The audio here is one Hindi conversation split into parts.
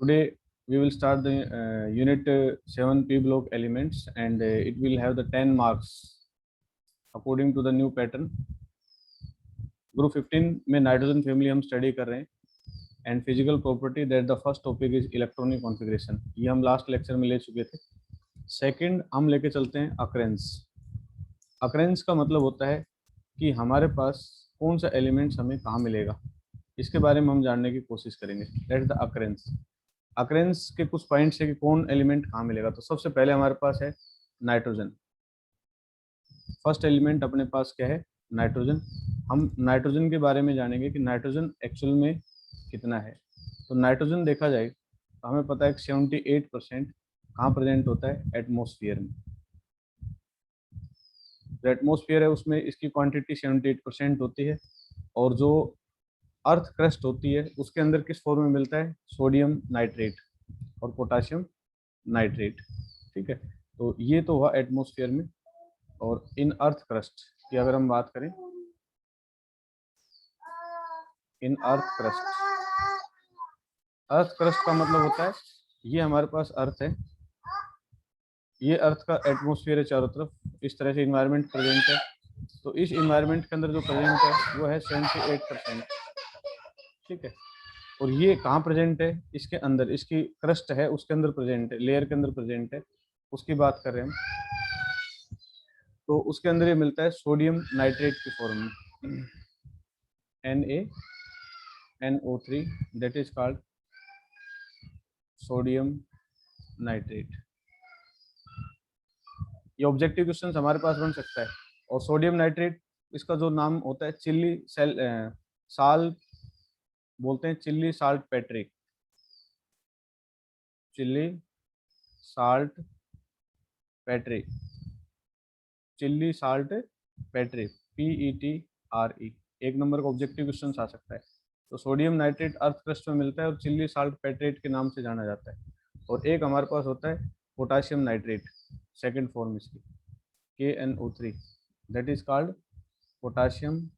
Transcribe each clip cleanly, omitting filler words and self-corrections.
Today we will start the unit 7 P block elements, and it will have the 10 marks according to the new pattern. Group 15 में नाइट्रोजन फैमिली हम स्टडी कर रहे हैं and physical property that the first topic is electronic configuration. ये हम लास्ट लेक्चर में ले चुके थे. सेकंड हम लेके चलते हैं अकरेंस. अकरेंस का मतलब होता है कि हमारे पास कौन सा एलिमेंट्स हमें कहाँ मिलेगा, इसके बारे में हम जानने की कोशिश करेंगे. That is the occurrence. Occurrence के कुछ पॉइंट्स है कि कौन एलिमेंट कहाँ मिलेगा. तो सबसे पहले हमारे पास है नाइट्रोजन. फर्स्ट एलिमेंट अपने पास क्या है? नाइट्रोजन. हम नाइट्रोजन के बारे में जानेंगे कि नाइट्रोजन एक्चुअल में कितना है. तो नाइट्रोजन देखा जाए तो हमें पता है कि 78% कहाँ प्रेजेंट होता है? एटमॉस्फेयर में. जो एटमॉस्फेयर है उसमें इसकी क्वांटिटी 78% होती है, और जो अर्थ क्रस्ट होती है उसके अंदर किस फॉर्म में मिलता है? सोडियम नाइट्रेट और पोटाशियम नाइट्रेट. ठीक है, तो ये तो हुआ एटमॉस्फेयर में. और इन अर्थ क्रस्ट की अगर हम बात करें, इन अर्थ क्रस्ट का मतलब होता है ये हमारे पास अर्थ है, ये अर्थ का एटमॉस्फेयर है चारों तरफ, इस तरह से इन्वायरमेंट प्रेजेंट है. तो इस इन्वायरमेंट के अंदर जो प्रेजेंट है वो है 78%. ठीक है, और ये कहाँ प्रेजेंट है? इसके अंदर, इसकी क्रस्ट है उसके अंदर प्रेजेंट है, लेयर के अंदर प्रेजेंट है. उसकी बात कर रहे हैं हम, तो उसके अंदर ये मिलता है सोडियम नाइट्रेट की फॉर्म में, NaNO3, that is called sodium nitrate. ये ऑब्जेक्टिव क्वेश्चन हमारे पास बन सकता है. और सोडियम नाइट्रेट, इसका जो नाम होता है चिल्ली साल्ट बोलते हैं, chilli salt Patrick, chilli salt Patrick, chilli salt Patrick, PETRE. एक नंबर का ऑब्जेक्टिव क्वेश्चन आ सकता है. तो सोडियम नाइट्रेट अर्थ क्रस्ट में मिलता है और चिल्ली साल्ट पेट्रेट के नाम से जाना जाता है. और एक हमारे पास होता है पोटाशियम नाइट्रेट, सेकंड फॉर्म इसकी KNO3, that is called potassium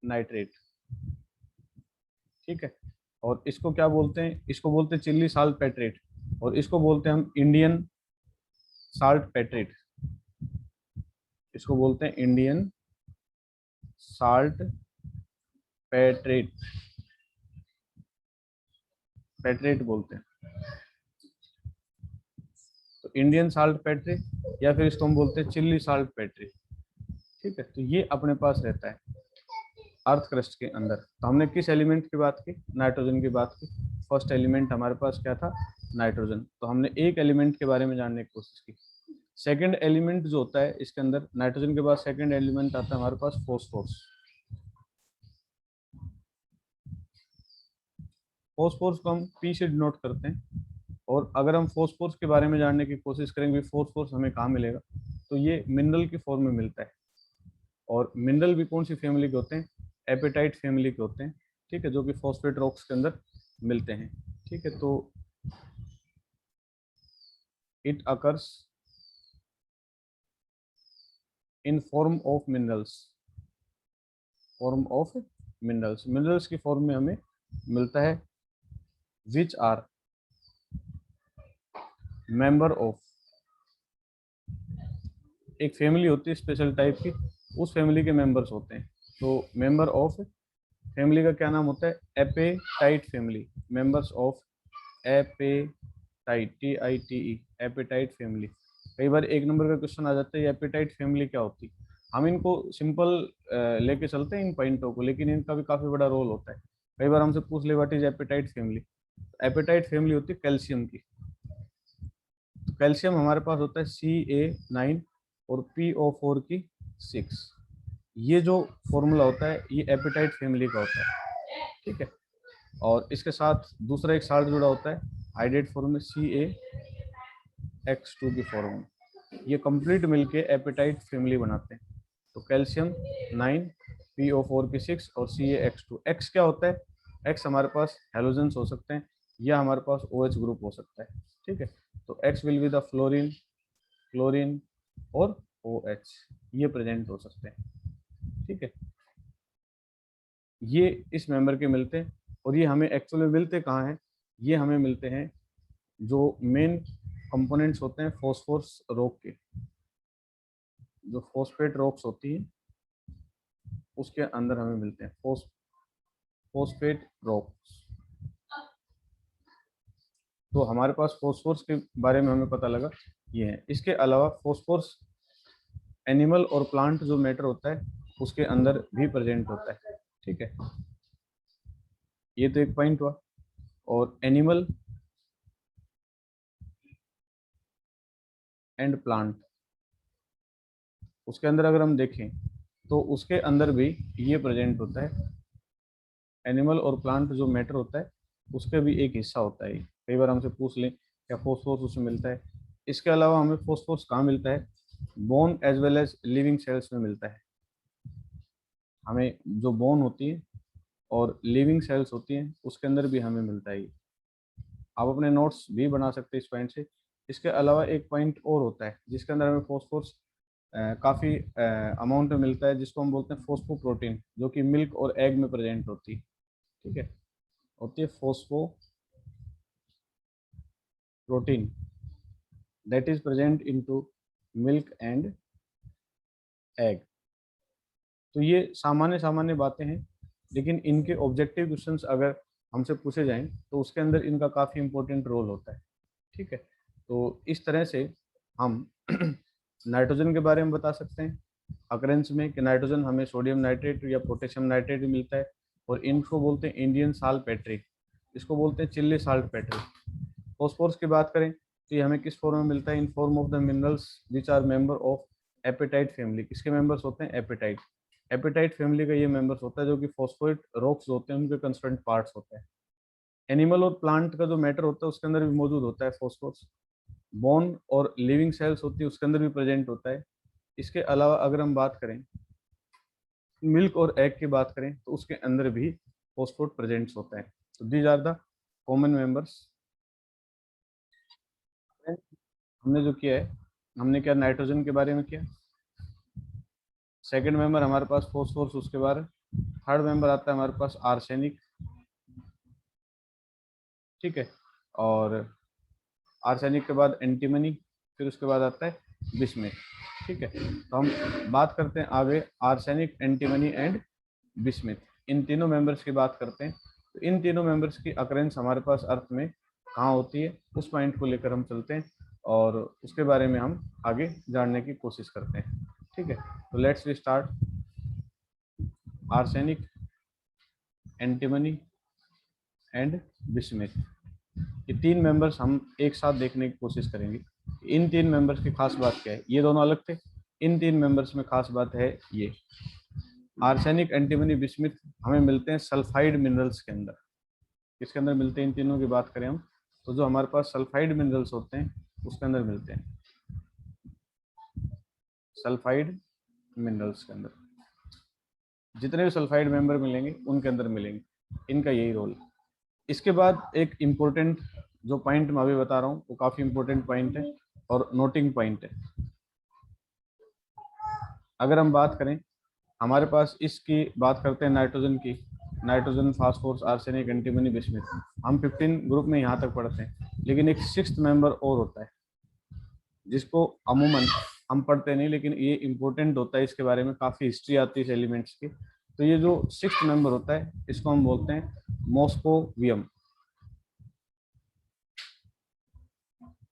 nitrate. ठीक है, और इसको क्या बोलते हैं? इसको बोलते हैं चिल्ली साल्ट पेट्रेट, और इसको बोलते हैं हम इंडियन साल्ट पेट्रेट. इसको बोलते हैं इंडियन साल्ट पेट्रेट, पेट्रेट बोलते हैं. तो इंडियन साल्ट पेट्रेट या फिर इसको हम बोलते हैं चिल्ली साल्ट पेट्रेट. ठीक है, तो ये अपने पास रहता है अर्थ क्रस्ट के अंदर. तो हमने किस एलिमेंट की बात की? नाइट्रोजन की बात की. फर्स्ट एलिमेंट हमारे पास क्या था? नाइट्रोजन. तो हमने एक एलिमेंट के बारे में जानने की कोशिश की. सेकंड एलिमेंट जो होता है इसके अंदर, नाइट्रोजन के बाद सेकंड एलिमेंट आता है हमारे पास फॉस्फोरस. फॉस्फोरस को हम P से डिनोट करते हैं. और अगर हम फॉस्फोरस के बारे में जानने की कोशिश करेंगे फॉस्फोरस हमें कहाँ मिलेगा, तो ये मिनरल की फॉर्म में मिलता है. और मिनरल भी कौन सी फैमिली के होते हैं? एपेटाइट फैमिली के होते हैं. ठीक है, जो कि फॉस्फेट रॉक्स के अंदर मिलते हैं. ठीक है, तो it occurs in form of minerals, form of minerals. Minerals की फॉर्म में हमें मिलता है विच आर मेंबर ऑफ, एक फैमिली होती है स्पेशल टाइप की, उस फैमिली के मेंबर्स होते हैं. तो मेंबर ऑफ फैमिली का क्या नाम होता है? Apatite family. Members of apatite, TITE, apatite family. कई बार एक नंबर का क्वेश्चन आ जाता है एपेटाइट फैमिली क्या होती है. हम इनको सिंपल लेके चलते हैं इन पॉइंटों को, लेकिन इनका भी काफी बड़ा रोल होता है. कई बार हमसे पूछ ले what is apatite family. Apatite family होती है कैल्शियम की. तो कैल्शियम हमारे पास होता है Ca9 और PO4 की 6. ये जो फॉर्मूला होता है ये एपेटाइट फैमिली का होता है. ठीक है, और इसके साथ दूसरा एक साल्ट जुड़ा होता है हाइड्रेट फॉर्म में, CaX2 की फॉर्म में. ये कंप्लीट मिलके एपेटाइट फैमिली बनाते हैं. तो कैल्शियम 9, PO4 की 6 और CaX2. X क्या होता है? X हमारे पास हेलोजेंस हो सकते हैं या हमारे पास OH ग्रुप हो सकता है. ठीक है, तो X will be the fluorine, chlorine और OH, ये प्रेजेंट हो सकते हैं. ठीक है, ये इस मेंबर के मिलते हैं. और ये हमें एक्चुअली मिलते कहाँ हैं? ये हमें मिलते हैं जो मेन कंपोनेंट्स होते हैं फॉस्फोरस रॉक के, जो फॉस्फेट रॉक्स होती हैं उसके अंदर हमें मिलते हैं फॉस्फेट रॉक्स। तो हमारे पास फॉस्फोरस के बारे में हमें पता लगा ये है। इसके अलावा फॉस्फोरस एनिमल और प्लांट जो मैटर होता है उसके अंदर भी प्रेजेंट होता है। ठीक है, ये तो एक पॉइंट हुआ। और एनिमल एंड प्लांट, उसके अंदर अगर हम देखें तो उसके अंदर भी ये प्रेजेंट होता है। एनिमल और प्लांट जो मैटर होता है उसका भी एक हिस्सा होता है। कई बार हमसे पूछ लें क्या फोस्फोरस उसमें मिलता है। इसके अलावा हमें फोस्फोरस कहाँ मिलता है? Bone as well as living cells में मिलता है। हमें जो बोन होती है और लिविंग सेल्स होती हैं उसके अंदर भी हमें मिलता है। आप अपने नोट्स भी बना सकते हैं इस पॉइंट से। इसके अलावा एक पॉइंट और होता है जिसके अंदर हमें फॉस्फोरस काफ़ी अमाउंट में मिलता है, जिसको हम बोलते हैं फोस्फोप्रोटीन, जो कि मिल्क और एग में प्रेजेंट होती है। ठीक है, होती है phosphoprotein that is present into milk and egg. तो ये सामान्य सामान्य बातें हैं, लेकिन इनके ऑब्जेक्टिव क्वेश्चंस अगर हमसे पूछे जाएं तो उसके अंदर इनका काफ़ी इंपॉर्टेंट रोल होता है। ठीक है, तो इस तरह से हम नाइट्रोजन के बारे में बता सकते हैं अकरेंस में कि नाइट्रोजन हमें सोडियम नाइट्रेट या पोटेशियम नाइट्रेट भी मिलता है। और इनको बोलते हैं इंडियन साल्पेट्री, इसको बोलते हैं चिल्ली साल्ट पेट्री। फॉस्फोरस की बात करें तो ये हमें किस फॉर्म में मिलता है? In form of the minerals which are member of apatite family. किसके मेंबर्स होते हैं? एपेटाइट। एपेटाइट फैमिली का ये मेंबर्स होता है जो कि फॉस्फोरेट रॉक्स होते हैं उनके कंस्टिट्यूएंट पार्ट्स होते हैं। एनिमल और प्लांट का जो मैटर होता है उसके अंदर भी मौजूद होता है फॉस्फोरस। बोन और लिविंग सेल्स होती है उसके अंदर भी प्रेजेंट होता है। इसके अलावा अगर हम बात करें मिल्क और एग की बात करें तो उसके अंदर भी फॉस्फोरेट प्रेजेंट होता है। तो these are the common members. हमने जो किया है, हमने क्या नाइट्रोजन के बारे में किया। सेकंड मेंबर हमारे पास फॉस्फोरस, उसके बाद थर्ड मेंबर आता है हमारे पास आर्सेनिक। ठीक है, और आर्सेनिक के बाद एंटीमनी, फिर उसके बाद आता है बिस्मिथ। ठीक है, तो हम बात करते हैं आगे आर्सेनिक, एंटीमनी एंड बिस्मिथ, इन तीनों मेंबर्स की बात करते हैं। तो इन तीनों मेंबर्स की अकरेंस हमारे पास अर्थ में कहाँ होती है उस पॉइंट को लेकर हम चलते हैं और उसके बारे में हम आगे जानने की कोशिश करते हैं। ठीक है, तो let's we start. Arsenic, antimony and bismuth, ये तीन मेंबर्स हम एक साथ देखने की कोशिश करेंगे। इन तीन मेंबर्स की खास बात क्या है? ये दोनों अलग थे, इन तीन मेंबर्स में खास बात है ये आर्सेनिक, एंटीमनी, बिस्मिथ हमें मिलते हैं सल्फाइड मिनरल्स के अंदर। किसके अंदर मिलते हैं? इन तीनों की बात करें हम तो जो हमारे पास सल्फाइड मिनरल्स होते हैं उसके अंदर मिलते हैं, सल्फाइड मिनरल्स के अंदर जितने भी सल्फाइड मेंबर मिलेंगे उनके अंदर मिलेंगे, इनका यही रोल है। इसके बाद एक इम्पोर्टेंट जो पॉइंट मैं अभी बता रहा हूँ वो काफ़ी इंपॉर्टेंट पॉइंट है और नोटिंग पॉइंट है। अगर हम बात करें, हमारे पास इसकी बात करते हैं नाइट्रोजन की, nitrogen, phosphorus, arsenic, antimony, bismuth, हम 15 ग्रुप में यहाँ तक पढ़ते हैं। लेकिन एक सिक्स्थ मेंबर और होता है जिसको अमूमन हम पढ़ते नहीं, लेकिन ये इंपॉर्टेंट होता है, इसके बारे में काफ़ी हिस्ट्री आती है इस एलिमेंट्स की। तो ये जो सिक्स्थ मेंबर होता है इसको हम बोलते हैं मॉस्कोवियम।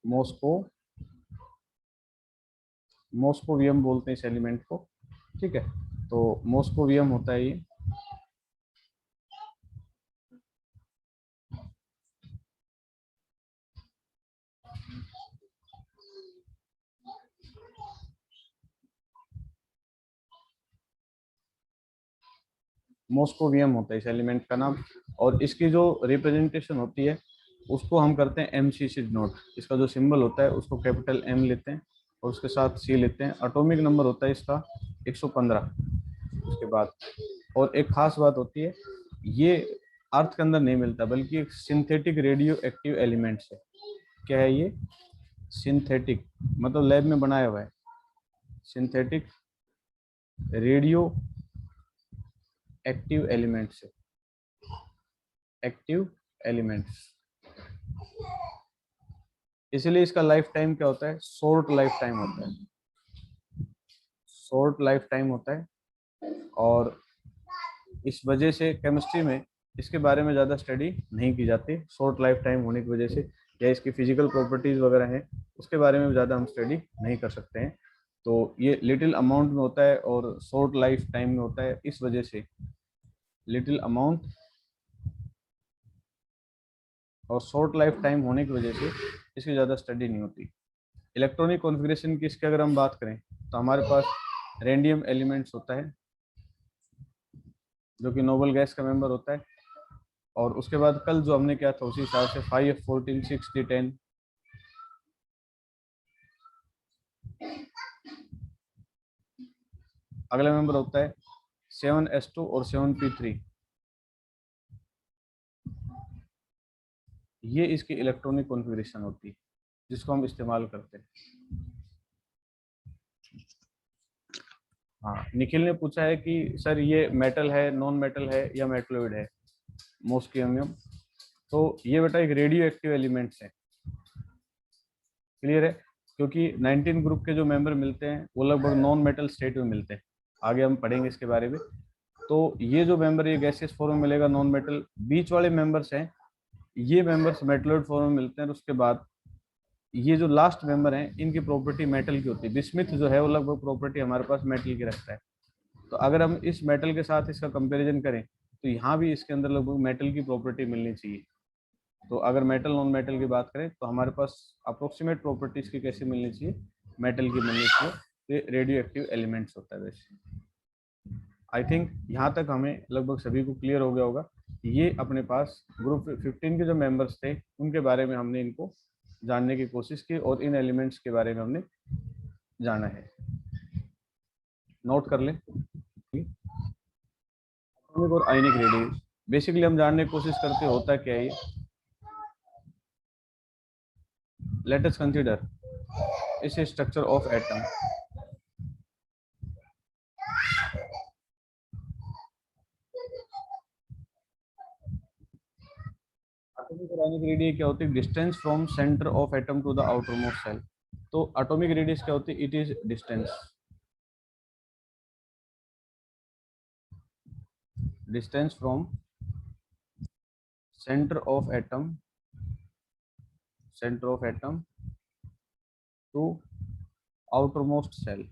मॉस्को मॉस्कोवियम बोलते हैं इस एलिमेंट को। ठीक है, तो मॉस्कोवियम होता है ये। मॉस्कोवियम होता है इस एलिमेंट का नाम। और इसकी जो रिप्रेजेंटेशन होती है उसको हम करते हैं एम सी सी नोट। इसका जो सिंबल होता है उसको कैपिटल एम लेते हैं और उसके साथ सी लेते हैं। एटॉमिक नंबर होता है इसका 115। उसके बाद और एक खास बात होती है, ये अर्थ के अंदर नहीं मिलता बल्कि एक सिंथेटिक रेडियो एक्टिव एलिमेंट्स है। क्या है ये? सिंथेटिक, मतलब लैब में बनाया हुआ है। सिंथेटिक रेडियो एक्टिव एलिमेंट्स है, एक्टिव एलिमेंट्स। इसलिए इसका लाइफ टाइम क्या होता है, शॉर्ट लाइफ टाइम होता है, शॉर्ट लाइफ टाइम होता है। और इस वजह से केमिस्ट्री में इसके बारे में ज़्यादा स्टडी नहीं की जाती, शॉर्ट लाइफ टाइम होने की वजह से, या इसकी फिजिकल प्रॉपर्टीज़ वगैरह हैं उसके बारे में ज़्यादा हम स्टडी नहीं कर सकते हैं। तो ये लिटिल अमाउंट में होता है और शॉर्ट लाइफ टाइम में होता है, इस वजह से लिटिल अमाउंट और शॉर्ट लाइफ टाइम होने की वजह से इसकी ज़्यादा स्टडी नहीं होती। इलेक्ट्रॉनिक कॉन्फ़िगरेशन की इसकी अगर हम बात करें तो हमारे पास रेडियम एलिमेंट्स होता है जो कि नोबल गैस का मेंबर होता है। और उसके बाद कल जो हमने किया था उसी हिसाब से 5f14 6d10, अगला मेंबर होता है 7s2 और 7p3। ये इसकी इलेक्ट्रॉनिक कॉन्फ़िगरेशन होती है जिसको हम इस्तेमाल करते हैं। हाँ, निखिल ने पूछा है कि सर ये मेटल है, नॉन मेटल है या मेटलॉइड है मोस्कियम। तो ये बेटा एक रेडियो एक्टिव एलिमेंट्स है, क्लियर है। क्योंकि 19 ग्रुप के जो मेंबर मिलते हैं वो लगभग नॉन मेटल स्टेट में मिलते हैं, आगे हम पढ़ेंगे इसके बारे में। तो ये जो मेंबर ये गैसियस फॉर्म में मिलेगा नॉन मेटल, बीच वाले मेंबर्स हैं ये मेंबर्स मेटलॉइड फॉर्म में मिलते हैं। और उसके बाद ये जो लास्ट मेंबर हैं इनकी प्रॉपर्टी मेटल की होती है। बिस्मिथ जो है वो लगभग प्रॉपर्टी हमारे पास मेटल की रखता है। तो अगर हम इस मेटल के साथ इसका कंपैरिजन करें तो यहाँ भी इसके अंदर लगभग मेटल की प्रॉपर्टी मिलनी चाहिए। तो अगर मेटल नॉन मेटल की बात करें तो हमारे पास अप्रोक्सीमेट प्रॉपर्टीज की कैसी मिलनी चाहिए, मेटल की मिलनी चाहिए। ये रेडियो एक्टिव एलिमेंट्स होता है वैसे। आई थिंक यहाँ तक हमें लगभग सभी को क्लियर हो गया होगा। ये अपने पास ग्रुप 15 के जो मेंबर्स थे उनके बारे में हमने इनको जानने की कोशिश की और इन एलिमेंट्स के बारे में हमने जाना है। नोट कर लें और आयनिक रेडिएशन। बेसिकली हम जानने की कोशिश करते होता क्या है ये। लेट अस कंसीडर इस स्ट्रक्चर ऑफ एटम। एटॉमिक और आयनिक रेडियस क्या होती है, distance from centre of atom to the outer most shell. तो एटॉमिक रेडियस क्या होती है, it is distance, distance from centre of atom, centre of atom to outer most shell.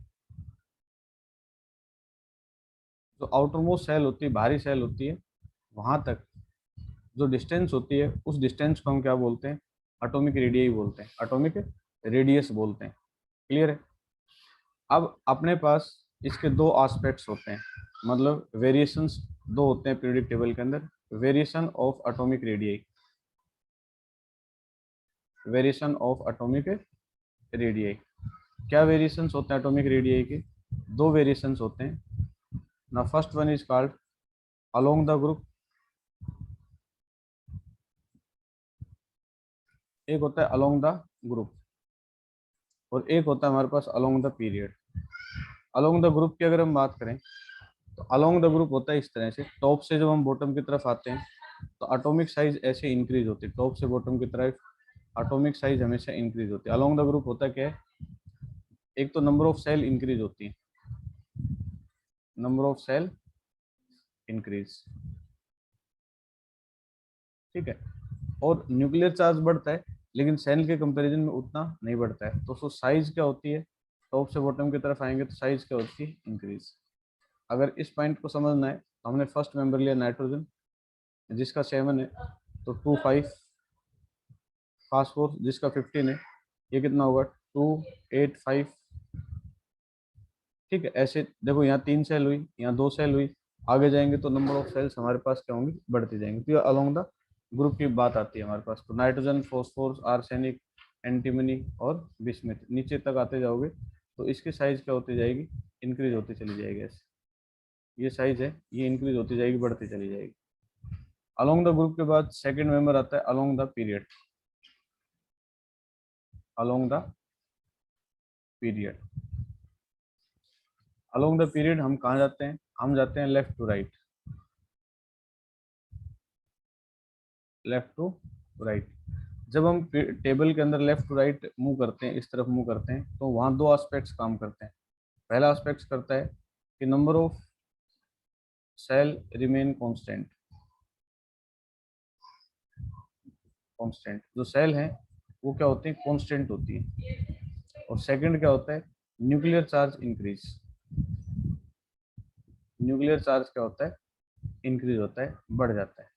जो आउटर मोस्ट सेल होती है, बाहरी सेल होती है, वहां तक जो डिस्टेंस होती है उस डिस्टेंस को हम क्या बोलते हैं, एटॉमिक रेडियस बोलते हैं, एटॉमिक रेडियस बोलते हैं। क्लियर है। अब अपने पास इसके दो एस्पेक्ट्स होते हैं, मतलब वेरिएशंस दो होते हैं पीरियोडिक टेबल के अंदर। Variation of atomic radius, variation of atomic radius. क्या वेरिएशंस होते हैं एटॉमिक रेडियस के, दो वेरिएशंस होते हैं ना। First one is called along the group, एक होता है अलोंग द ग्रुप और एक होता है हमारे पास along the period. Along the group की अगर हम बात करें तो अलोंग द ग्रुप होता है इस तरह से, टॉप से जब हम बॉटम की तरफ आते हैं तो एटॉमिक साइज ऐसे इंक्रीज होती है, टॉप से बॉटम की तरफ एटॉमिक साइज हमेशा इंक्रीज होती है। अलोंग द ग्रुप होता क्या है, एक तो नंबर ऑफ सेल इंक्रीज होती है, नंबर ऑफ सेल इंक्रीज, ठीक है। और न्यूक्लियर चार्ज बढ़ता है लेकिन सेल के कंपैरिजन में उतना नहीं बढ़ता है। तो साइज क्या होती है, टॉप से बॉटम की तरफ आएंगे तो साइज क्या होती है, इंक्रीज। अगर इस पॉइंट को समझना है तो हमने फर्स्ट मेंबर लिया नाइट्रोजन जिसका 7 है, तो 2 5, फास्फोरस जिसका 15 है, ये कितना होगा 2 8 5, ठीक है। ऐसे देखो यहाँ 3 सेल हुई, यहाँ 2 सेल हुई, आगे जाएंगे तो नंबर ऑफ सेल्स हमारे पास क्या होंगी, बढ़ती जाएंगी। तो ये अलोंग द ग्रुप की बात आती है हमारे पास। तो नाइट्रोजन, फॉस्फोरस, आर्सेनिक, एंटीमनी और बिस्मिथ, नीचे तक आते जाओगे तो इसकी साइज क्या होती जाएगी, इंक्रीज होती चली जाएगी। ऐसे ये साइज है ये इंक्रीज होती जाएगी, बढ़ती चली जाएगी। अलोंग द ग्रुप के बाद सेकेंड मेंबर आता है along the period, along the period. Along the period हम कहाँ जाते हैं, हम जाते हैं left to right, left to right. जब हम टेबल के अंदर लेफ्ट टू राइट मूव करते हैं, इस तरफ मूव करते हैं, तो वहाँ दो एस्पेक्ट्स काम करते हैं। पहला एस्पेक्ट करता है कि number of shell remain constant, constant जो सेल हैं वो क्या होते हैं, कांस्टेंट होती है। और सेकंड क्या होता है, nuclear charge increase. Nuclear charge क्या होता है, इंक्रीज होता है, बढ़ जाता है।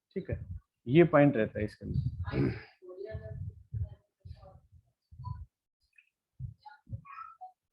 ठीक है, ये पॉइंट रहता है इसके अंदर।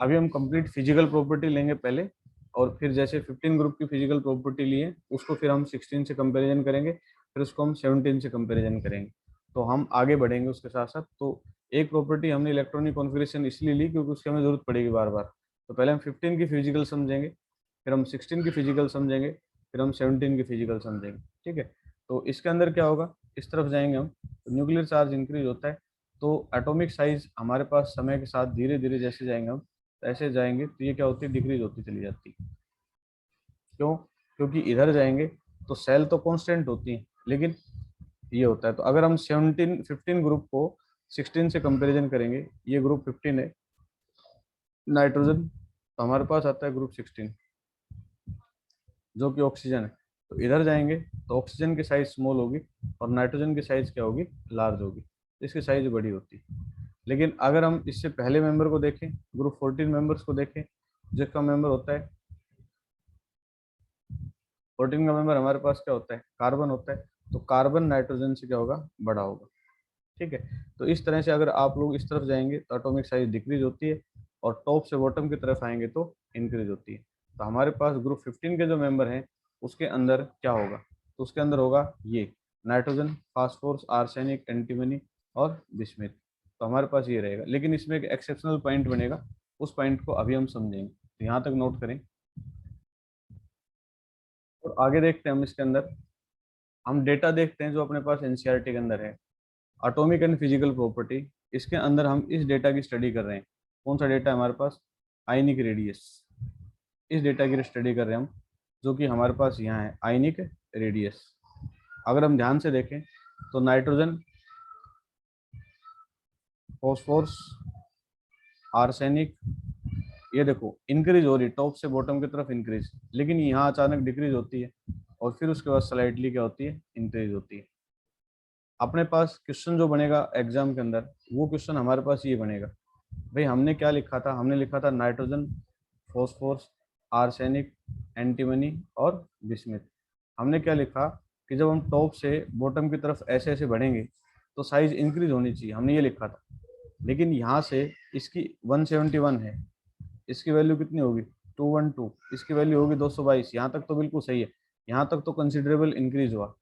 अभी हम कंप्लीट फिजिकल प्रॉपर्टी लेंगे पहले, और फिर जैसे 15 ग्रुप की फिजिकल प्रॉपर्टी लिए उसको फिर हम 16 से कंपैरिजन करेंगे, फिर उसको हम 17 से कंपैरिजन करेंगे। तो हम आगे बढ़ेंगे उसके साथ साथ। तो एक प्रॉपर्टी हमने इलेक्ट्रॉनिक कॉन्फ़िगरेशन इसलिए ली क्योंकि उसकी हमें जरूरत पड़ेगी बार बार। तो पहले हम 15 की फिजिकल समझेंगे, फिर हम 16 की फिजिकल समझेंगे, फिर हम 17 की फिजिकल समझेंगे। ठीक है, तो इसके अंदर क्या होगा, इस तरफ जाएंगे हम, तो न्यूक्लियर चार्ज इंक्रीज होता है, तो एटॉमिक साइज हमारे पास समय के साथ धीरे धीरे जैसे जाएंगे हम, ऐसे जाएंगे तो ये क्या होती है, डिक्रीज होती चली जाती है। क्यों, क्योंकि इधर जाएंगे तो सेल तो कांस्टेंट होती है, लेकिन ये होता है। तो अगर हम 15 ग्रुप को 16 से कंपैरिजन करेंगे, ये ग्रुप 15 है नाइट्रोजन, तो हमारे पास आता है ग्रुप 16 जो कि ऑक्सीजन है। तो इधर जाएंगे तो ऑक्सीजन की साइज स्मॉल होगी और नाइट्रोजन की साइज क्या होगी, लार्ज होगी, इसकी साइज बड़ी होती है। लेकिन अगर हम इससे पहले मेंबर को देखें, ग्रुप 14 मेंबर्स को देखें, जिसका मेंबर होता है 14 का मेंबर हमारे पास क्या होता है, कार्बन होता है। तो कार्बन नाइट्रोजन से क्या होगा, बड़ा होगा। ठीक है, तो इस तरह से अगर आप लोग इस तरफ जाएंगे तो एटॉमिक साइज डिक्रीज होती है, और टॉप से बॉटम की तरफ आएंगे तो इंक्रीज होती है। तो हमारे पास ग्रुप 15 के जो मेंबर हैं उसके अंदर क्या होगा, तो उसके अंदर होगा ये नाइट्रोजन, फास्फोरस, आर्सेनिक, एंटीमनी और बिस्मिथ। तो हमारे पास ये रहेगा, लेकिन इसमें एक एक्सेप्शनल पॉइंट बनेगा, उस पॉइंट को अभी हम समझेंगे। तो यहाँ तक नोट करें और आगे देखते हैं हम। इसके अंदर हम डेटा देखते हैं जो अपने पास एनसीईआरटी के अंदर है, एटॉमिक एंड फिजिकल प्रॉपर्टी। इसके अंदर हम इस डेटा की स्टडी कर रहे हैं। कौन सा डेटा है हमारे पास, आयनिक रेडियस। इस डेटा की स्टडी कर रहे हैं हम, जो कि हमारे पास यहाँ है आयनिक रेडियस। अगर हम ध्यान से देखें तो नाइट्रोजन, फॉस्फोरस, आर्सेनिक, ये देखो इंक्रीज हो रही टॉप से बॉटम की तरफ इंक्रीज, लेकिन यहाँ अचानक डिक्रीज होती है और फिर उसके बाद स्लाइडली क्या होती है, इंक्रीज होती है। अपने पास क्वेश्चन जो बनेगा एग्जाम के अंदर, वो क्वेश्चन हमारे पास ये बनेगा, भाई हमने क्या लिखा था, हमने लिखा था नाइट्रोजन, फॉस्फोरस, आर्सेनिक, एंटीमनी और बिस्मिथ। हमने क्या लिखा कि जब हम टॉप से बॉटम की तरफ ऐसे ऐसे बढ़ेंगे तो साइज इंक्रीज होनी चाहिए, हमने ये लिखा था। लेकिन यहाँ से इसकी 171 है, इसकी वैल्यू कितनी होगी 212, इसकी वैल्यू होगी 222। यहाँ तक तो बिल्कुल सही है, यहाँ तक तो कंसिडरेबल इंक्रीज हुआ।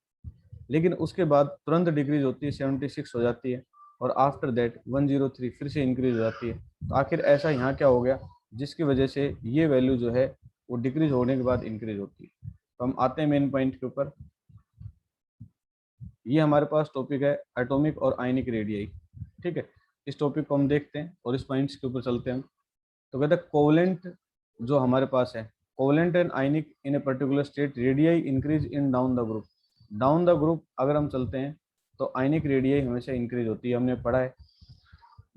लेकिन उसके बाद तुरंत डिक्रीज होती है, 76 हो जाती है, और आफ्टर दैट 103 फिर से इंक्रीज हो जाती है। तो आखिर ऐसा यहाँ क्या हो गया जिसकी वजह से ये वैल्यू जो है वो डिक्रीज होने के बाद इंक्रीज होती है। तो हम आते हैं मेन पॉइंट के ऊपर। ये हमारे पास टॉपिक है एटॉमिक और आयनिक रेडियाई। ठीक है, इस टॉपिक को हम देखते हैं और इस पॉइंट्स के ऊपर चलते हैं। तो कहते हैं कोवलेंट जो हमारे पास है, covalent and ionic in a particular state radii increase in down the group. Down the group अगर हम चलते हैं तो आयनिक रेडियाई हमेशा इंक्रीज होती है, हमने पढ़ा है।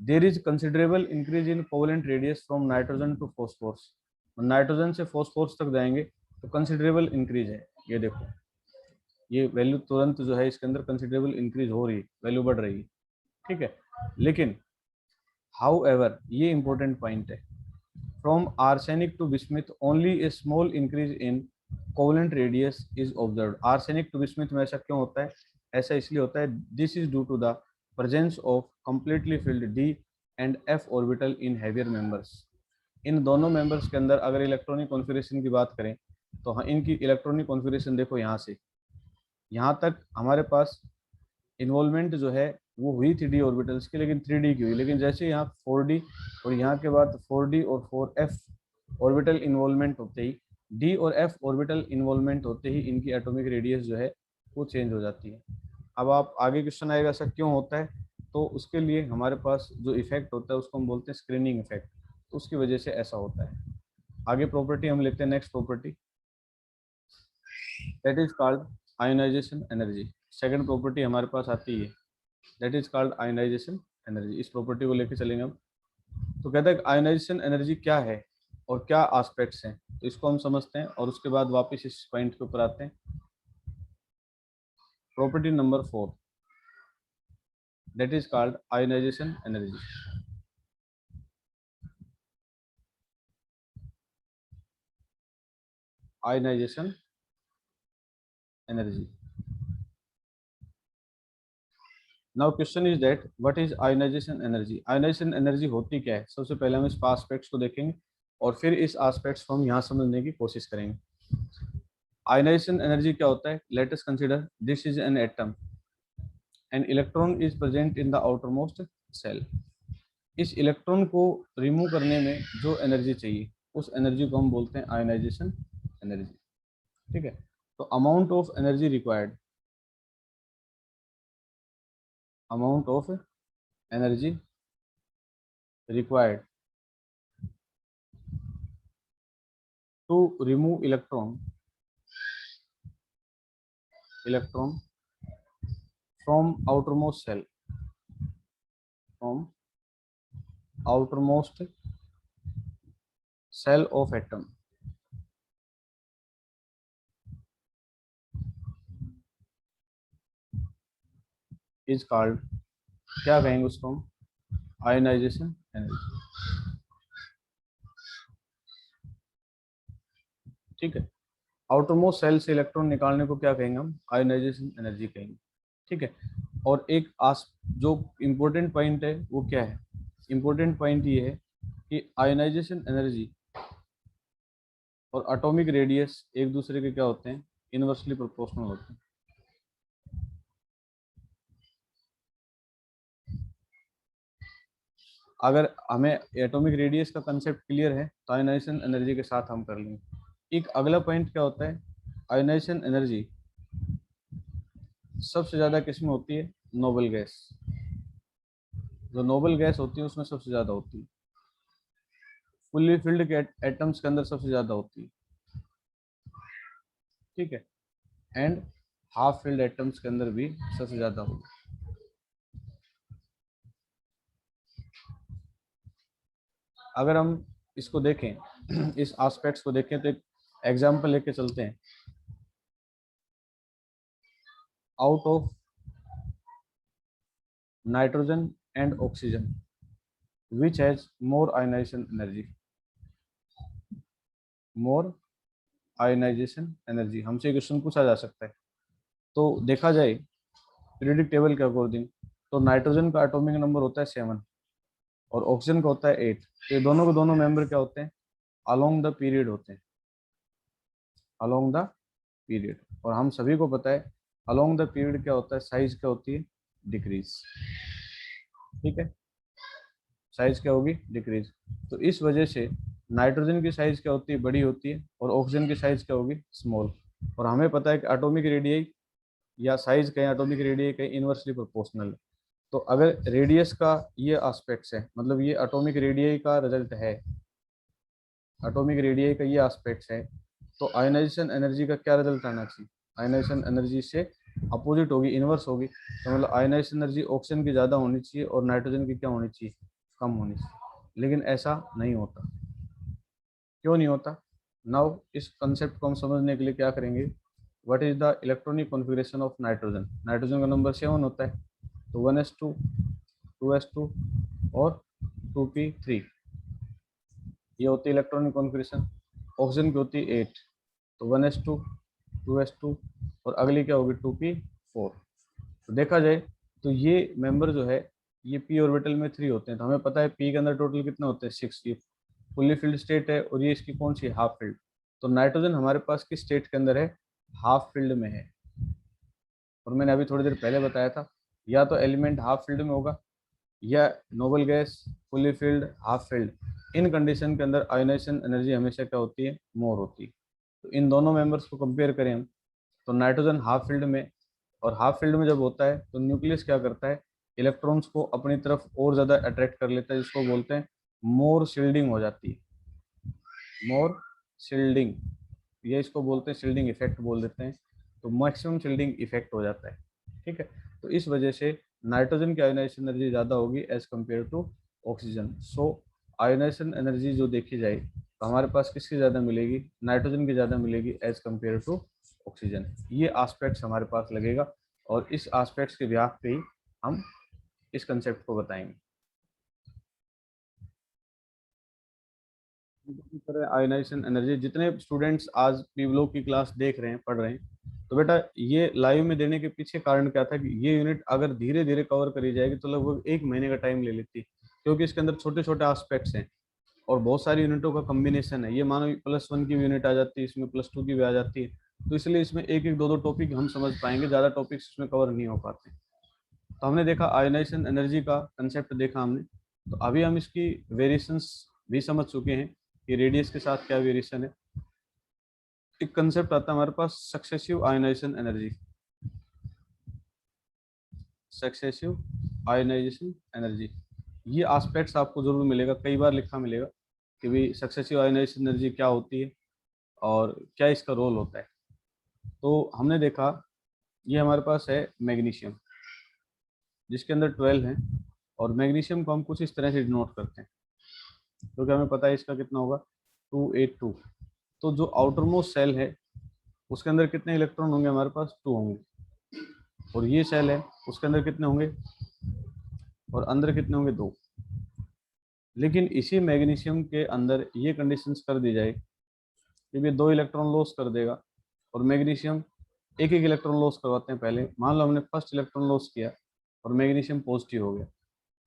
There is considerable increase in covalent radius from nitrogen to phosphorus. Nitrogen से फॉस्फोरस तक जाएंगे तो कंसिडरेबल इंक्रीज है। ये देखो ये वैल्यू तुरंत जो है इसके अंदर कंसिडरेबल इंक्रीज हो रही है, वैल्यू बढ़ रही है। ठीक है, लेकिन हाउ एवर ये इंपॉर्टेंट पॉइंट है, from arsenic to bismuth only a small increase in covalent radius is observed. Arsenic to bismuth में ऐसा क्यों होता है, ऐसा इसलिए होता है, this is due to the presence of completely filled D and F orbital in heavier members. इन दोनों मेंबर्स के अंदर अगर इलेक्ट्रॉनिक कॉन्फ़िगरेशन की बात करें तो हाँ, इनकी इलेक्ट्रॉनिक कॉन्फ़िगरेशन देखो, यहाँ से यहाँ तक हमारे पास इन्वॉल्वमेंट जो है वो हुई थी डी ऑर्बिटल्स की, लेकिन 3D की हुई। लेकिन जैसे यहाँ 4D और यहाँ के बाद 4D और 4F ऑर्बिटल इन्वॉल्वमेंट होते ही, डी और एफ ऑर्बिटल इन्वॉल्वमेंट होते ही इनकी एटॉमिक रेडियस जो है वो चेंज हो जाती है। अब आप आगे क्वेश्चन आएगा ऐसा क्यों होता है, तो उसके लिए हमारे पास जो इफेक्ट होता है उसको हम बोलते हैं स्क्रीनिंग इफेक्ट, तो उसकी वजह से ऐसा होता है। आगे प्रॉपर्टी हम लेते हैं, next property that is called ionisation energy. Second property हमारे पास आती है that is called ionisation energy. इस प्रॉपर्टी को लेके चलेंगे हम। तो कहते हैं आयोनाइजेशन एनर्जी क्या है और क्या एस्पेक्ट्स हैं, तो इसको हम समझते हैं और उसके बाद वापस इस पॉइंट के ऊपर आते हैं। Property number 4, that is called ionisation energy. Ionisation energy. Now question is that what is ionisation energy. Ionisation energy होती क्या है? सबसे पहले हम इस एस्पेक्ट्स को देखेंगे और फिर इस एस्पेक्ट्स को हम यहाँ समझने की कोशिश करेंगे। आयोनाइजेशन एनर्जी क्या होता है? Let us consider this is an atom, an electron is present in the outermost shell. इस इलेक्ट्रॉन को रिमूव करने में जो एनर्जी चाहिए उस एनर्जी को हम बोलते हैं आयोनाइजेशन एनर्जी। ठीक है, तो amount of energy required, amount of energy required to remove electron from outermost shell, from outermost shell of atom is called, क्या कहेंगे उसको हम? Ionisation energy. ठीक है, आउटरमोस्ट सेल से इलेक्ट्रॉन निकालने को क्या कहेंगे हम? आयोनाइजेशन एनर्जी कहेंगे। ठीक है, और एक जो इम्पोर्टेंट पॉइंट है वो क्या है? इम्पोर्टेंट पॉइंट ये है कि आयोनाइजेशन एनर्जी और एटॉमिक रेडियस एक दूसरे के क्या होते हैं? इनवर्सली प्रोपोर्शनल होते हैं। अगर हमें एटॉमिक रेडियस का कंसेप्ट क्लियर है तो आयोनाइजेशन एनर्जी के साथ हम कर लेंगे। एक अगला पॉइंट क्या होता है? आयोनाइजेशन एनर्जी सबसे ज़्यादा किस में होती है? Noble gas. जो नोबल गैस होती है उसमें सबसे ज़्यादा होती है। फुल्ली फिल्ड के एटम्स के अंदर सबसे ज़्यादा होती है। ठीक है, एंड हाफ फिल्ड एटम्स के अंदर भी सबसे ज़्यादा होगी। अगर हम इसको देखें इस एस्पेक्ट्स को देखें तो एक एग्जांपल लेके चलते हैं। Out of nitrogen and oxygen which has more ionisation energy, more ionisation energy, हमसे क्वेश्चन पूछा जा सकता है। तो देखा जाए पीरियोडिक टेबल के अकॉर्डिंग तो नाइट्रोजन का एटॉमिक नंबर होता है 7 और ऑक्सीजन का होता है 8। तो ये दोनों के दोनों मेंबर क्या होते हैं? अलोंग द पीरियड होते हैं, अलोंग द पीरियड। और हम सभी को पता है अलोंग द पीरियड क्या होता है? साइज क्या होती है? डिक्रीज। ठीक है, साइज क्या होगी? डिक्रीज। तो इस वजह से नाइट्रोजन की साइज क्या होती है? बड़ी होती है और ऑक्सीजन की साइज क्या होगी? स्मॉल। और हमें पता है कि एटॉमिक रेडियस या साइज कहें, एटॉमिक रेडियस कहें, इनवर्सली प्रोपोर्शनल है। तो अगर रेडियस का ये एस्पेक्ट्स है, मतलब ये एटॉमिक रेडियस का रिजल्ट है, एटॉमिक रेडियस का ये एस्पेक्ट्स है, तो आयोनाइजेशन एनर्जी का क्या रिजल्ट आना चाहिए? आयोनाइजेशन एनर्जी से अपोजिट होगी, इनवर्स होगी। तो मतलब आयोनाइजेशन एनर्जी ऑक्सीजन की ज़्यादा होनी चाहिए और नाइट्रोजन की क्या होनी चाहिए? कम होनी चाहिए। लेकिन ऐसा नहीं होता। क्यों नहीं होता? नाउ इस कंसेप्ट को हम समझने के लिए क्या करेंगे? What is the electronic configuration of nitrogen? Nitrogen का नंबर 7 होता है, तो 1s2, 2s2 और 2p3, ये होती है इलेक्ट्रॉनिक कॉन्फ़िगरेशन। ऑक्सीजन की होती है 8, तो 1s2, 2s2 और अगली क्या होगी? 2p4। तो देखा जाए तो ये मेंबर जो है ये p ऑर्बिटल में 3 होते हैं। तो हमें पता है p के अंदर टोटल कितने होते हैं? 6। ये फुल्ली फिल्ड स्टेट है और ये इसकी कौन सी? Half filled. तो नाइट्रोजन हमारे पास किस स्टेट के अंदर है? हाफ फील्ड में है। और मैंने अभी थोड़ी देर पहले बताया था या तो एलिमेंट हाफ फील्ड में होगा या noble gas fully filled, half filled. इन कंडीशन के अंदर आयोनाइजेशन एनर्जी हमेशा क्या होती है? मोर होती है। तो इन दोनों मेंबर्स को कंपेयर करें हम तो नाइट्रोजन हाफ फील्ड में, और हाफ फील्ड में जब होता है तो न्यूक्लियस क्या करता है? इलेक्ट्रॉन्स को अपनी तरफ और ज़्यादा अट्रैक्ट कर लेता है, जिसको बोलते हैं मोर शील्डिंग हो जाती है, मोर शील्डिंग। ये इसको बोलते हैं शील्डिंग इफेक्ट बोल देते हैं। तो मैक्सिमम शील्डिंग इफेक्ट हो जाता है। ठीक है, तो इस वजह से नाइट्रोजन की आयोनाइजेशन एनर्जी ज़्यादा होगी as compare to oxygen. So ionisation energy जो देखी जाए तो हमारे पास किसकी ज़्यादा मिलेगी, नाइट्रोजन की ज़्यादा मिलेगी एज कम्पेयर टू ऑक्सीजन। ये आस्पेक्ट्स हमारे पास लगेगा और इस आस्पेक्ट्स के ब्याह पे ही हम इस कंसेप्ट को बताएंगे। इसी तरह आयोनाइजेशन एनर्जी, जितने स्टूडेंट्स आज पी ब्लॉक की क्लास देख रहे हैं, पढ़ रहे हैं, तो बेटा ये लाइव में देने के पीछे कारण क्या था कि ये यूनिट अगर धीरे धीरे कवर करी जाएगी तो लगभग 1 महीने का टाइम ले लेती, क्योंकि इसके अंदर छोटे छोटे एस्पेक्ट्स हैं और बहुत सारी यूनिटों का कम्बिनेशन है। ये मानो +1 की भी यूनिट आ जाती है, इसमें +2 की भी आ जाती है, तो इसलिए इसमें एक एक दो दो टॉपिक हम समझ पाएंगे, ज़्यादा टॉपिक्स इसमें कवर नहीं हो पाते। तो हमने देखा आयोनाइजेशन एनर्जी का कंसेप्ट देखा हमने। तो अभी हम इसकी वेरिएशंस भी समझ चुके हैं कि रेडियस के साथ क्या वेरिएशन है। एक कंसेप्ट आता है हमारे पास successive ionisation energy. Successive ionisation energy, ये एस्पेक्ट्स आपको जरूर मिलेगा, कई बार लिखा मिलेगा कि भाई सक्सेसिव आयोनाइजेशन एनर्जी क्या होती है और क्या इसका रोल होता है। तो हमने देखा ये हमारे पास है मैग्नीशियम, जिसके अंदर 12 हैं, और मैग्नीशियम को हम कुछ इस तरह से डिनोट करते हैं, क्योंकि हमें पता है इसका कितना होगा 282। तो जो आउटर मोस्ट सेल है उसके अंदर कितने इलेक्ट्रॉन होंगे, हमारे पास 2 होंगे, और ये सेल है उसके अंदर कितने होंगे और अंदर कितने होंगे 2। लेकिन इसी मैग्नीशियम के अंदर ये कंडीशंस कर दी जाए कि ये 2 इलेक्ट्रॉन लॉस कर देगा, और मैग्नीशियम एक एक इलेक्ट्रॉन लॉस करवाते हैं। पहले मान लो हमने फर्स्ट इलेक्ट्रॉन लॉस किया और मैग्नीशियम पॉजिटिव हो गया,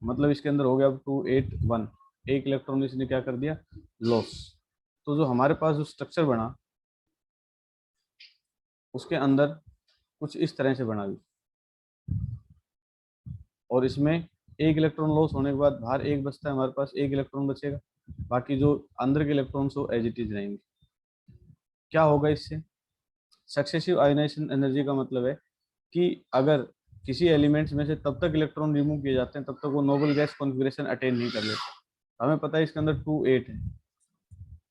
मतलब इसके अंदर हो गया अब 281, एक इलेक्ट्रॉन इसने क्या कर दिया, लॉस। तो जो हमारे पास जो स्ट्रक्चर बना उसके अंदर कुछ इस तरह से बना भी, और इसमें एक इलेक्ट्रॉन लॉस होने के बाद बाहर एक बचता है, हमारे पास एक इलेक्ट्रॉन बचेगा, बाकी जो अंदर के इलेक्ट्रॉन्स हो एज इट इज रहेंगे। क्या होगा इससे, सक्सेसिव आयोनाइजेशन एनर्जी का मतलब है कि अगर किसी एलिमेंट्स में से तब तक इलेक्ट्रॉन रिमूव किए जाते हैं तब तक वो नोबल गैस कॉन्फ़िगरेशन अटेन नहीं कर लेते। हमें पता है इसके अंदर 2 8 है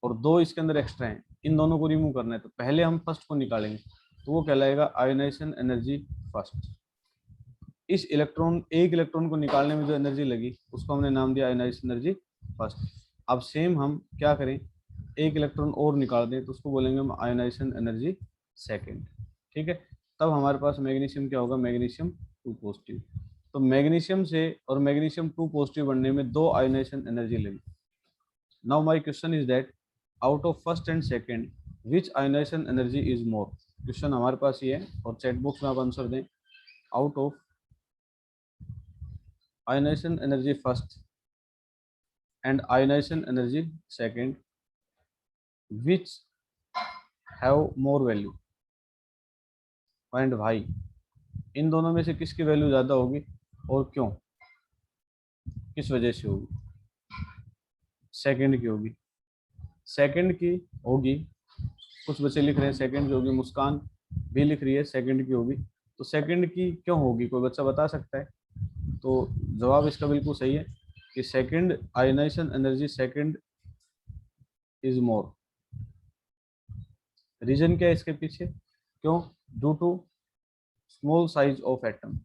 और 2 इसके अंदर एक्स्ट्रा हैं, इन दोनों को रिमूव करना है, तो पहले हम फर्स्ट को निकालेंगे, तो वो कहलाएगा आयोनाइजेशन एनर्जी फर्स्ट। इस एक इलेक्ट्रॉन को निकालने में जो एनर्जी लगी उसको हमने नाम दिया आयोनाइजेशन एनर्जी फर्स्ट। अब सेम हम क्या करें, एक इलेक्ट्रॉन और निकाल दें तो उसको बोलेंगे हम आयोनाइजेशन एनर्जी सेकेंड। ठीक है, तब हमारे पास मैग्नीशियम क्या होगा, मैग्नीशियम 2 पॉजिटिव। तो मैग्नीशियम से और मैग्नीशियम 2 पॉजिटिव बनने में 2 आयोनाइजेशन एनर्जी लगी। Now my question is that out of first and second which ionisation energy is more. Question हमारे पास ये है और चैट बॉक्स में आप आंसर दें। Out of ionization energy first and ionization energy second, which have more value, find why। इन दोनों में से किसकी वैल्यू ज़्यादा होगी और क्यों, किस वजह से होगी, सेकंड की होगी। सेकंड की होगी, कुछ बच्चे लिख रहे हैं सेकंड की होगी, मुस्कान भी लिख रही है सेकंड की होगी। तो सेकंड की क्यों होगी, कोई बच्चा बता सकता है। तो जवाब इसका बिल्कुल सही है कि second ionisation energy second is more. Reason क्या है इसके पीछे, क्यों, due to small size of atom.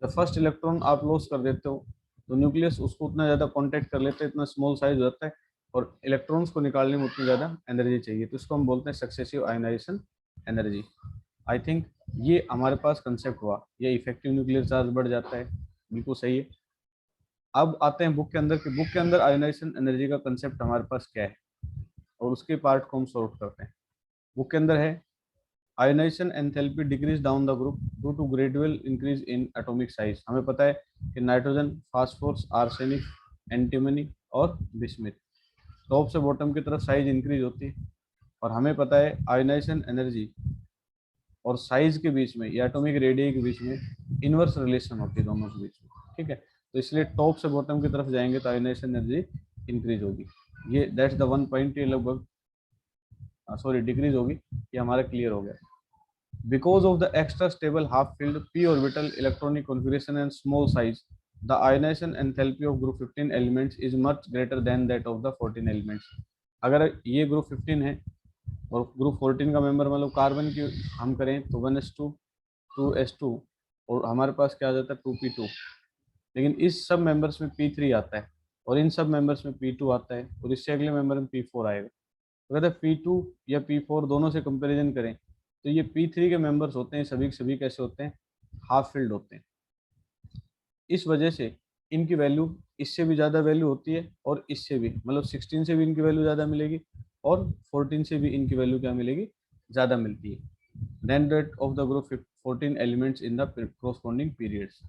जब फर्स्ट इलेक्ट्रॉन आप लॉस कर देते हो तो न्यूक्लियस उसको उतना ज़्यादा कॉन्टेक्ट कर लेते हैं, इतना स्मॉल साइज हो जाता है, और इलेक्ट्रॉन्स को निकालने में उतनी ज़्यादा एनर्जी चाहिए, तो इसको हम बोलते हैं successive ionisation energy. I think ये हमारे पास कंसेप्ट हुआ, ये इफेक्टिव न्यूक्लियर चार्ज बढ़ जाता है, बिल्कुल सही है। अब आते हैं बुक के अंदर, कि बुक के अंदर आयोनाइजेशन एनर्जी का कंसेप्ट हमारे पास क्या है और उसके पार्ट को हम सॉर्ट करते हैं। बुक के अंदर है ionisation enthalpy decrease down the group due to gradual increase in atomic size. हमें पता है कि नाइट्रोजन, फास्फोरस, आर्सेनिक, एंटीमनी और बिस्मिथ, टॉप से बॉटम की तरफ साइज इंक्रीज होती है, और हमें पता है आयोनाइजेशन एनर्जी और साइज के बीच में या एटॉमिक रेडियस के बीच में इनवर्स रिलेशन होती है दोनों के बीच में। ठीक है, तो इसलिए टॉप से बॉटम की तरफ जाएंगे तो आयोनाइजेशन एनर्जी इंक्रीज होगी। ये दैट्स द वन पॉइंट, ये लगभग सॉरी डिक्रीज होगी, ये हमारा क्लियर हो गया। Because of the extra stable half-filled p orbital electronic configuration and small size, the ionization enthalpy of group 15 elements is much greater than that of the 14 elements। अगर ये ग्रुप 15 है और ग्रुप 14 का मेंबर मतलब कार्बन की हम करें तो 1s2 2s2 और हमारे पास क्या आ जाता है 2p2। लेकिन इस सब मेंबर्स में p3 आता है और इन सब मेंबर्स में p2 आता है और इससे अगले मेंबर में p4 आएगा। तो अगर p2 या p4 दोनों से कंपैरिजन करें तो ये p3 के मेंबर्स होते हैं सभी के सभी कैसे होते हैं, हाफ फिल्ड होते हैं। इस वजह से इनकी वैल्यू इससे भी ज़्यादा वैल्यू होती है और इससे भी, मतलब 16 से भी इनकी वैल्यू ज़्यादा मिलेगी और 14 से भी इनकी वैल्यू क्या मिलेगी, ज़्यादा मिलती है। then that of the group 14 elements in the corresponding periods,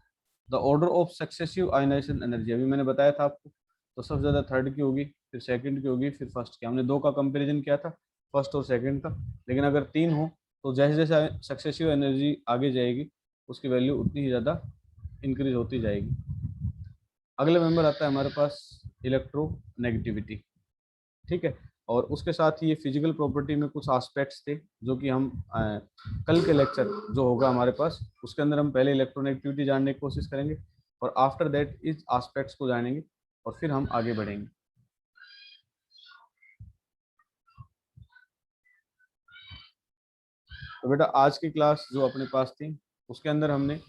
the order of successive ionization energy अभी मैंने बताया था आपको, तो सबसे ज़्यादा थर्ड की होगी, फिर सेकंड की होगी, फिर फर्स्ट की। हमने दो का कंपैरिजन किया था, फर्स्ट और सेकंड का। लेकिन अगर तीन हो तो जैसे जैसे सक्सेसिव एनर्जी आगे जाएगी उसकी वैल्यू उतनी ही ज़्यादा इंक्रीज होती जाएगी। अगला मेंबर आता है हमारे पास इलेक्ट्रोनेगेटिविटी, ठीक है। और उसके साथ ही ये फिजिकल प्रॉपर्टी में कुछ एस्पेक्ट्स थे जो कि हम कल के लेक्चर जो होगा हमारे पास उसके अंदर हम पहले इलेक्ट्रोनेगेटिविटी जानने की कोशिश करेंगे और आफ्टर दैट इस एस्पेक्ट्स को जानेंगे और फिर हम आगे बढ़ेंगे। तो बेटा आज की क्लास जो अपने पास थी उसके अंदर हमने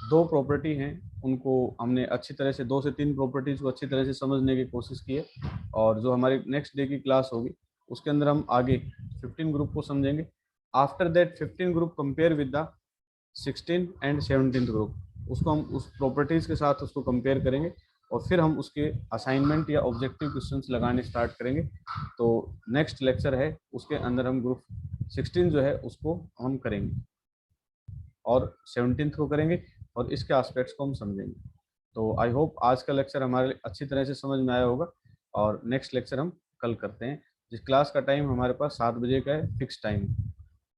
दो प्रॉपर्टी हैं उनको हमने अच्छी तरह से, दो से तीन प्रॉपर्टीज को अच्छी तरह से समझने की कोशिश की है। और जो हमारी नेक्स्ट डे की क्लास होगी उसके अंदर हम आगे 15 ग्रुप को समझेंगे। After that 15 group compare with the 16 and 17 group, उसको हम उस प्रॉपर्टीज के साथ उसको कंपेयर करेंगे और फिर हम उसके असाइनमेंट या ऑब्जेक्टिव क्वेश्चंस लगाने स्टार्ट करेंगे। तो नेक्स्ट लेक्चर है उसके अंदर हम ग्रुप 16 जो है उसको हम करेंगे और 17 को करेंगे और इसके एस्पेक्ट्स को हम समझेंगे। तो आई होप आज का लेक्चर हमारे अच्छी तरह से समझ में आया होगा और नेक्स्ट लेक्चर हम कल करते हैं। जिस क्लास का टाइम हमारे पास 7 बजे का है, फिक्स टाइम।